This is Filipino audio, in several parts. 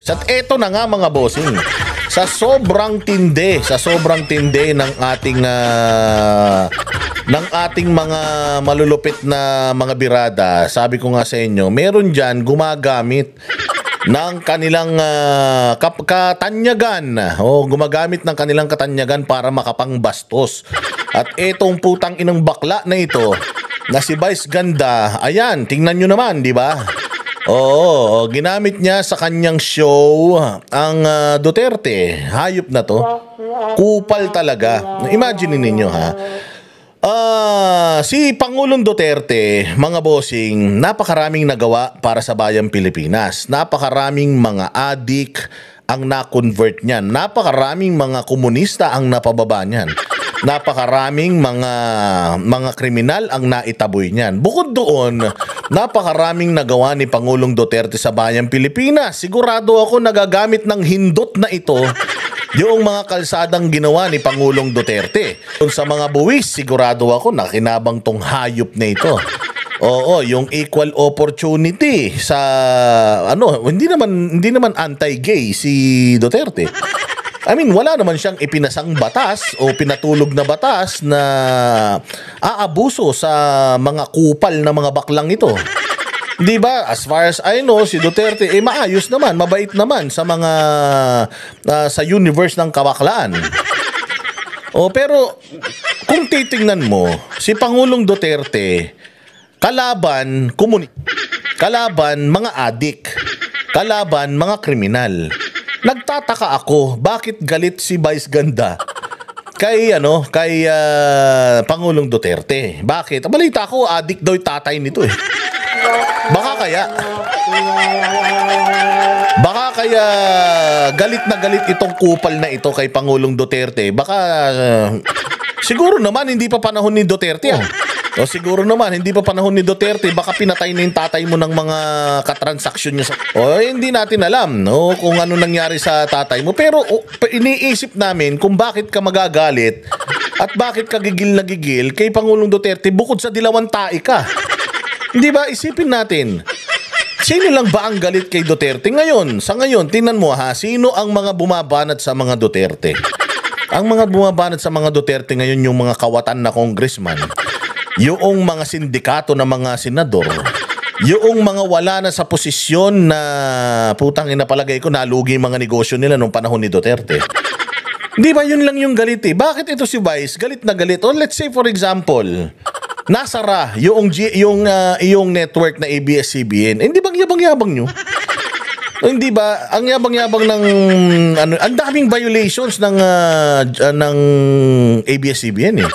At eto na nga mga bossing, sa sobrang tindi ng ating mga malulupit na mga birada, sabi ko nga sa inyo, meron diyan gumagamit ng kanilang katanyagan o gumagamit ng kanilang katanyagan para makapangbastos. At etong putang inang bakla na ito na si Vice Ganda, ayan, tingnan nyo naman, di ba? Oo, ginamit niya sa kanyang show ang Duterte. Hayop na to. Kupal talaga. Imagine ninyo ha. Si Pangulong Duterte, mga bossing, napakaraming nagawa para sa bayang Pilipinas. Napakaraming mga adik ang na-convert niyan. Napakaraming mga komunista ang napababa niyan. Napakaraming mga kriminal ang naitaboy niyan. Bukod doon, napakaraming nagawa ni Pangulong Duterte sa bayang Pilipinas. Sigurado ako nagagamit ng hindot na ito yung mga kalsadang ginawa ni Pangulong Duterte. Sa mga buwis, sigurado ako nakinabang tong hayop na ito. Oo, yung equal opportunity sa hindi naman anti-gay si Duterte. I mean, wala naman siyang ipinasang batas o pinatulog na batas na aabuso sa mga kupal na mga baklang ito. Di ba? As far as I know, si Duterte maayos naman, mabait naman sa mga sa universe ng kabaklaan. Pero kung titingnan mo, si Pangulong Duterte kalaban mga adik, kalaban mga kriminal. Nagtataka ako bakit galit si Vice Ganda kay Pangulong Duterte. Bakit? Balita ko adik daw 'yung tatay nito eh. Baka kaya galit na galit itong kupal na ito kay Pangulong Duterte. Baka siguro naman hindi pa panahon ni Duterte. O siguro naman, hindi pa panahon ni Duterte, baka pinatay na yung tatay mo ng mga katransaksyon niya. Hindi natin alam kung ano nangyari sa tatay mo. Pero iniisip namin kung bakit ka magagalit at bakit ka gigil na gigil kay Pangulong Duterte bukod sa dilawang tae ka. Hindi ba? Isipin natin. Sino lang ba ang galit kay Duterte ngayon? Sa ngayon, tingnan mo ha, sino ang mga bumabanat sa mga Duterte? Ang mga bumabanat sa mga Duterte ngayon yung mga kawatan na congressman. Yung mga sindikato na mga senador, yung mga wala na sa posisyon na putang ina palagay ko nalugi mga negosyo nila nung panahon ni Duterte. Di ba yun lang yung galit eh? Bakit ito si Vice galit na galit? Or let's say for example, nasara yung network na ABS-CBN. Hindi bang yabang-yabang nyo? Hindi ba ang yabang-yabang ng ang daming violations ng ABS-CBN eh.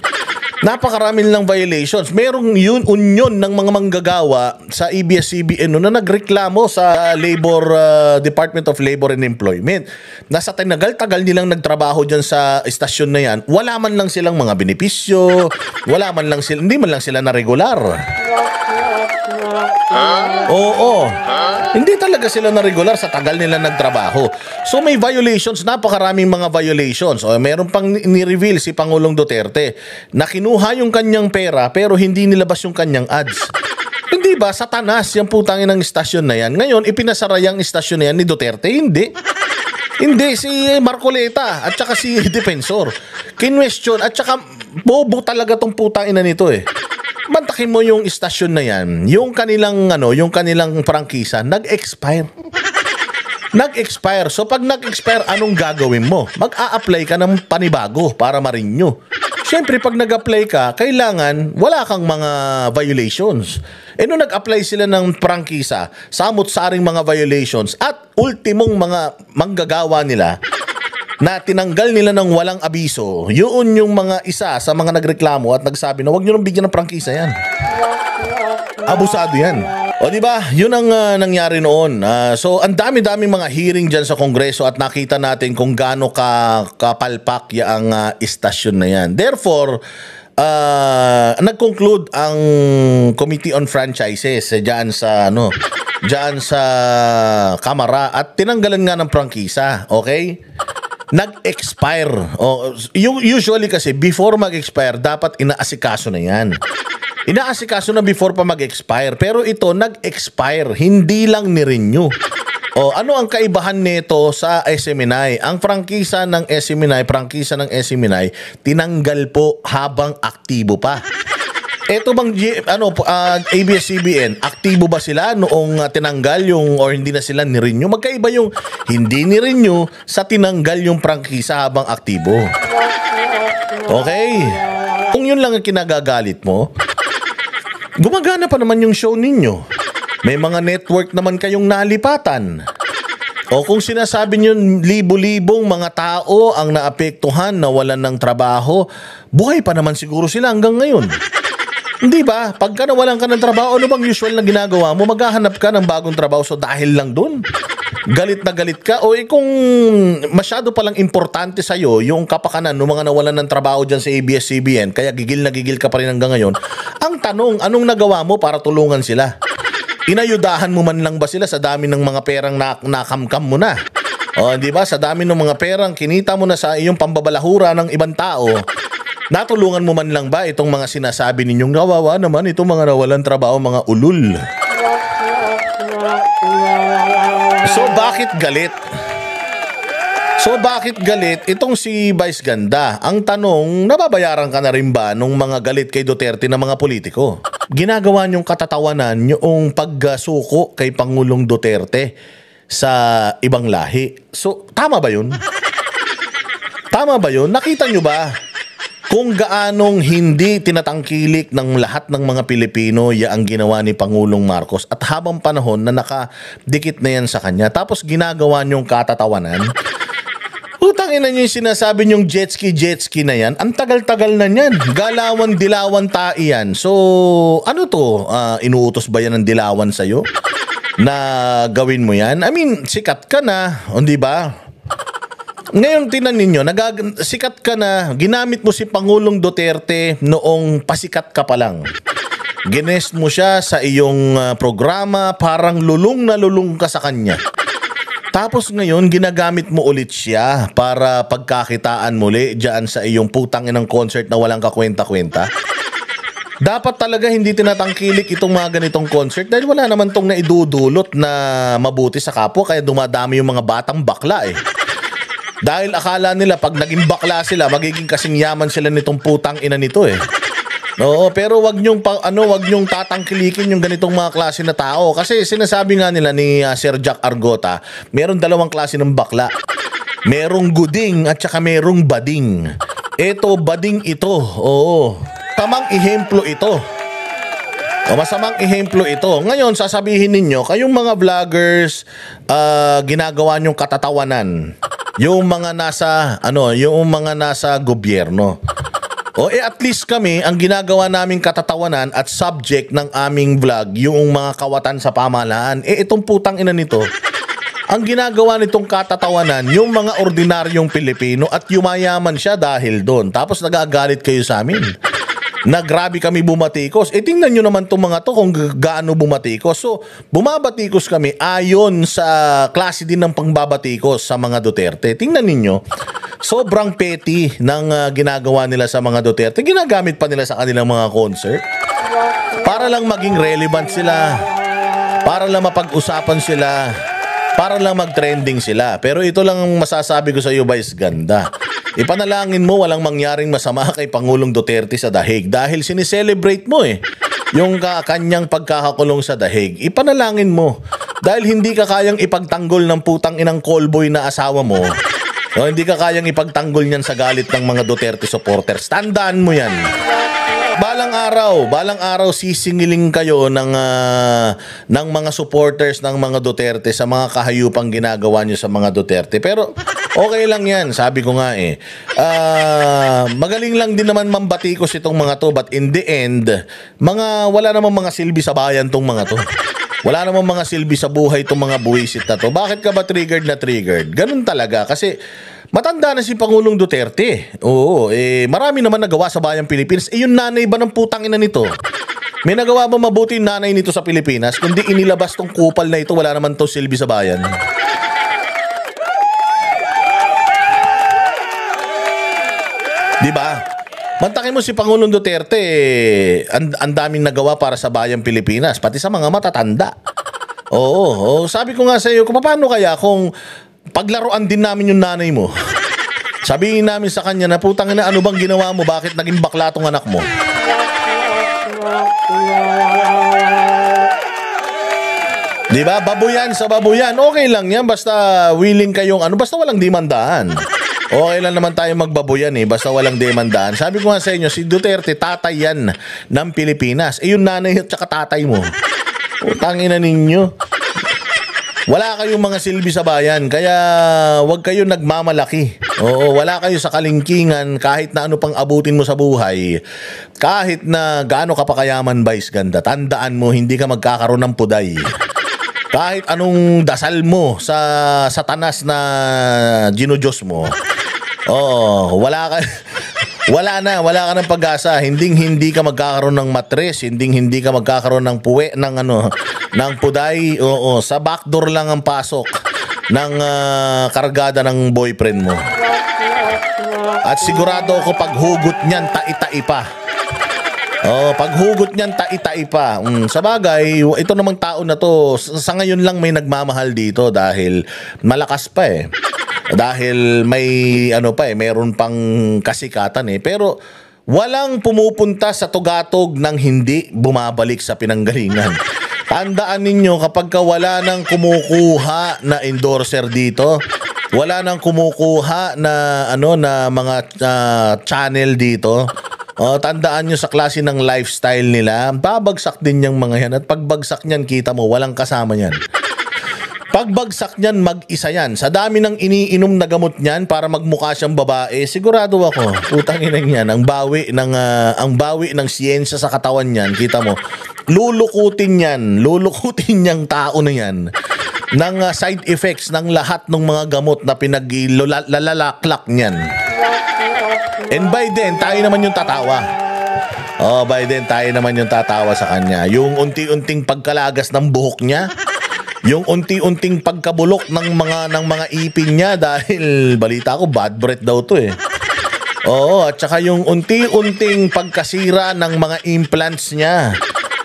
Napakarami lang violations. Merong union ng mga manggagawa sa ABS-CBN na nagreklamo sa Department of Labor and Employment. Nasa tinagal-tagal nilang nagtrabaho dyan sa istasyon na yan, wala man lang silang mga benepisyo, hindi man lang sila na regular. Oo. Hindi talaga sila na regular sa tagal nila nagtrabaho. So may violations, napakaraming mga violations. Meron pang ni-reveal si Pangulong Duterte na kinuha yung kanyang pera pero hindi nilabas yung kanyang ads. Hindi ba? Satanas yung putangin ng istasyon na yan. Ngayon, ipinasara yung istasyon na yan ni Duterte? Hindi. Hindi, si Marcoleta at saka si Defensor. Kinwestiyon at saka bobo talaga tong putangin na nito eh. Bantakin mo yung istasyon na yan, yung kanilang prangkisa nag-expire. Nag-expire. So pag nag-expire, anong gagawin mo? Mag-a-apply ka ng panibago para ma-renew. Siyempre pag nag-apply ka, kailangan wala kang mga violations. Nung nag-apply sila ng prangkisa, samot-saring mga violations at ultimong mga manggagawa nila na tinanggal nila ng walang abiso, yun yung mga isa sa mga nagreklamo at nagsabi na wag nyo nang bigyan ng prangkisa yan. Abusado yan. O di ba? Yun ang nangyari noon. So ang dami-daming mga hearing diyan sa Kongreso at nakita natin kung gaano kapalpak ang istasyon na yan. Therefore, nag-conclude ang Committee on Franchises diyan sa Kamara at tinanggalan nga ng prangkisa, okay? Nag-expire. Usually kasi before mag-expire dapat inaasikaso na yan. Inaasikaso na before pa mag-expire. Pero ito nag-expire, hindi lang ni-renew. O ano ang kaibahan nito sa SMNI? Ang prangkisa ng SMNI, tinanggal po habang aktibo pa. Eto bang ABS-CBN, aktibo ba sila noong tinanggal yung or hindi na sila ni-renew? Magkaiba yung hindi ni-renew sa tinanggal yung prangkisa habang aktibo. Okay. Kung yun lang ang kinagagalit mo, gumagana pa naman yung show ninyo. May mga network naman kayong nalipatan. O kung sinasabi nyo libo-libong mga tao ang naapektuhan, nawalan ng trabaho, buhay pa naman siguro sila hanggang ngayon. Hindi ba? Pagka nawalan ka ng trabaho, ano bang usual na ginagawa mo? Maghahanap ka ng bagong trabaho, so dahil lang dun, galit na galit ka. O kung masyado palang importante sa'yo yung kapakanan ng mga nawalan ng trabaho dyan sa ABS-CBN, kaya gigil na gigil ka pa rin hanggang ngayon, ang tanong, anong nagawa mo para tulungan sila? Inayudahan mo man lang ba sila sa dami ng mga perang nakamkam mo na? O, di ba? Sa dami ng mga perang kinita mo na sa iyong pambabalahura ng ibang tao, natulungan mo man lang ba itong mga sinasabi ninyong kawawa naman itong mga nawalan trabaho, mga ulul? So, bakit galit? Itong si Vice Ganda? Ang tanong, nababayaran ka na rin ba nung mga galit kay Duterte na mga politiko? Ginagawa niyong katatawanan yung pagsuko kay Pangulong Duterte sa ibang lahi. So, tama ba yun? Nakita niyo ba kung gaanong hindi tinatangkilik ng lahat ng mga Pilipino ang ginawa ni Pangulong Marcos at habang panahon na nakadikit na yan sa kanya, tapos ginagawa niyong katatawanan? Utangin na niyo yung sinasabi niyong jet ski na yan. Ang tagal-tagal na niyan. Galawan, dilawan, tai yan. So, ano to? Inuutos ba yan ng dilawan sa'yo? Na gawin mo yan? I mean, sikat ka na. Di ba? Ngayon, tinan ninyo, sikat ka na. Ginamit mo si Pangulong Duterte noong pasikat ka pa lang. Ginest mo siya sa iyong programa, parang lulong na lulong ka sa kanya. Tapos ngayon, ginagamit mo ulit siya para pagkakitaan muli dyan sa iyong putang inang concert na walang kakwenta-kwenta. Dapat talaga hindi tinatangkilik itong mga ganitong concert dahil wala naman tong naidudulot na mabuti sa kapwa, kaya dumadami yung mga batang bakla eh. Dahil akala nila pag naging bakla sila, magiging kasing yaman sila nitong putang ina nito eh. Oo, pero wag nyong tatangkilikin yung ganitong mga klase na tao kasi sinasabi nga nila ni Sir Jack Argota, meron dalawang klase ng bakla. Merong guding at saka merong bading. Eto, bading ito. Oo. Tamang ehemplo ito. Masamang ehemplo ito. Ngayon, sasabihin ninyo, kayong mga vloggers, ginagawa nyong katatawanan. Yung mga nasa gobyerno. At least kami, ang ginagawa naming katatawanan at subject ng aming vlog, yung mga kawatan sa pamahalaan, itong putang ina nito, ang ginagawa nitong katatawanan, yung mga ordinaryong Pilipino at yumayaman siya dahil doon. Tapos nagagalit kayo sa amin. Na grabe kami bumatikos. Tingnan nyo naman itong mga to kung gaano bumatikos. So, bumabatikos kami ayon sa klase din ng pangbabatikos sa mga Duterte. Tingnan ninyo. Sobrang petty ng ginagawa nila sa mga Duterte. Ginagamit pa nila sa kanilang mga concert. Para lang maging relevant sila. Para lang mapag-usapan sila. Para lang mag-trending sila. Pero ito lang ang masasabi ko sa iyo, Vice Ganda. Ipanalangin mo walang mangyaring masama kay Pangulong Duterte sa dahig. Dahil sineselebrate mo yung kanyang pagkakakulong sa dahig. Ipanalangin mo. Dahil hindi ka kayang ipagtanggol ng putang inang callboy na asawa mo. Hindi ka kayang ipagtanggol niyan sa galit ng mga Duterte supporters. Tandaan mo yan. Balang araw sisingiling kayo ng mga supporters ng mga Duterte sa mga kahayupang ginagawa niyo sa mga Duterte. Pero okay lang yan, sabi ko nga magaling lang din naman mambatikos itong mga to, but in the end, wala namang mga silbi sa bayan tong mga to. Wala namang mga silbi sa buhay itong mga buwisit na to. Bakit ka ba triggered na triggered? Ganun talaga kasi matanda na si Pangulong Duterte. Oo, marami naman nagawa sa bayang Pilipinas. Yung nanay ba ng putang ina nito? May nagawa ba mabuti yung nanay nito sa Pilipinas? Kundi inilabas tong kupal na ito, wala naman to silbi sa bayan. Diba? Mantakin mo si Pangulong Duterte, ang daming nagawa para sa bayang Pilipinas, pati sa mga matatanda. Oo, sabi ko nga sa iyo, kung paano kaya kung paglaruan din namin yung nanay mo? Sabihin namin sa kanya na putang ina, ano bang ginawa mo? Bakit naging bakla tong anak mo? Di ba? Babuyan sa babuyan. Okay lang yan. Basta willing kayong basta walang demandaan. Okay lang naman tayo magbabuyan basta walang demandaan. Sabi ko nga sa inyo, si Duterte, tatay yan ng Pilipinas. Yung nanay at saka tatay mo. Utangin na ninyo. Wala kayong mga silbi sa bayan, kaya wag kayo nagmamalaki. Oo, wala kayo sa kalingkingan kahit na ano pang abutin mo sa buhay. Kahit na gaano ka pa kayaman, Vice Ganda, tandaan mo, hindi ka magkakaroon ng puday. Kahit anong dasal mo sa satanas na ginudiyos mo. Oo, wala ka ng pag-asa. Hindi ka magkakaroon ng matres, hindi ka magkakaroon ng puwe ng puday. Oo, sa backdoor lang ang pasok ng kargada ng boyfriend mo. At sigurado ako paghugot niyan tai-tai pa. Oh, paghugot niyan tai-tai pa. Sa bagay, ito namang tao na to, sa ngayon lang may nagmamahal dito dahil malakas pa Dahil may meron pang kasikatan Pero walang pumupunta sa tugatog nang hindi bumabalik sa pinanggalingan. Tandaan ninyo, kapag wala nang kumukuha na endorser dito, wala nang kumukuha na na mga channel dito, tandaan nyo sa klase ng lifestyle nila, babagsak din yung mga yan. At pagbagsak niyan, kita mo, walang kasama niyan. Pagbagsak niyan, mag-isa yan. Sa dami ng iniinom na gamot niyan para magmukha siyang babae, sigurado ako, utangin niyan, ang bawi ng siyensya sa katawan niyan, kita mo, lulukutin niyang tao na yan ng side effects ng lahat ng mga gamot na pinaglalalaklak niyan. And by then, tayo naman yung tatawa. By then, tayo naman yung tatawa sa kanya. Yung unti-unting pagkalagas ng buhok niya, yung unti-unting pagkabulok ng mga ipin niya dahil balita ko bad breath daw to Oo, at saka yung unti-unting pagkasira ng mga implants niya.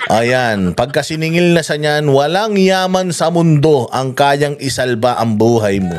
Ayan, pagkasiningil na sa niyan, walang yaman sa mundo ang kayang isalba ang buhay mo.